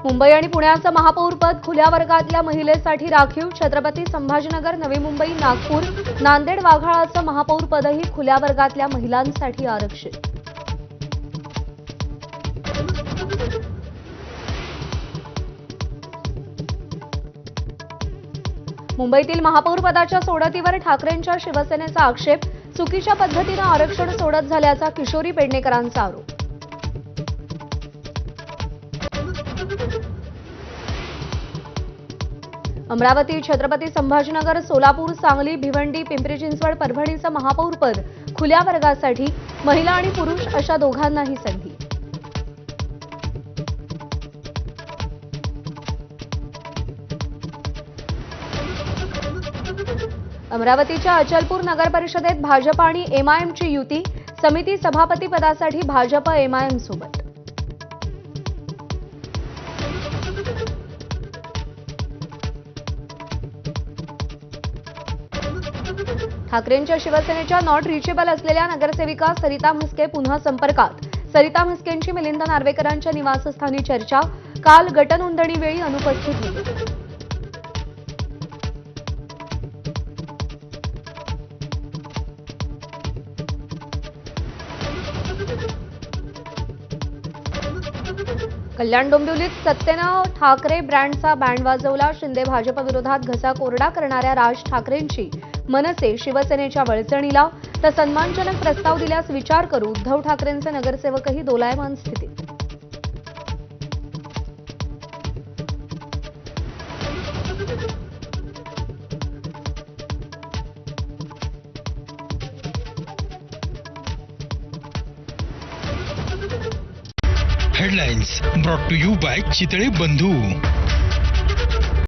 मुंबई आणि पुण्याचं महापौरपद खुल्या वर्गातल्या महिलेसाठी राखीव. छत्रपती संभाजीनगर, नवी मुंबई, नागपूर, नांदेड, वाघाळाचं महापौरपदही खुल्या वर्गातल्या महिलांसाठी आरक्षित. मुंबईतील महापौरपदाच्या सोडतीवर ठाकरेंच्या शिवसेनेचा आक्षेप. चुकीच्या पद्धतीनं आरक्षण सोडत झाल्याचा किशोरी पेडणेकरांचा आरोप. अमरावती, छत्रपती संभाजीनगर, सोलापूर, सांगली, भिवंडी, पिंपरी चिंचवड, परभणीचं महापौरपद खुल्या वर्गासाठी. महिला आणि पुरुष अशा दोघांनाही संधी. अमरावतीच्या अचलपूर नगर परिषदेत भाजप आणि एमआयएमची युती. समिती सभापती पदासाठी भाजप एमआयएम सोबत. ठाकरेंच्या शिवसेनेच्या नॉट रिचेबल असलेल्या नगरसेविका सरिता म्हस्के पुन्हा संपर्कात. सरिता म्हस्केंची मिलिंद नार्वेकरांच्या निवासस्थानी चर्चा. काल गटनोंदणीवेळी अनुपस्थित होते. कल्याण डोंबिवलीत सत्तेनं ठाकरे ब्रँडचा बँड वाजवला. शिंदे भाजप विरोधात घसा कोरडा करणाऱ्या राज ठाकरेंची मनसे शिवसेनेच्या वळचणीला. तर सन्मानजनक प्रस्ताव दिल्यास विचार करू. उद्धव ठाकरेंचे नगरसेवकही दोलायमान स्थितीत. Headlines brought to you by Chitale बंधू.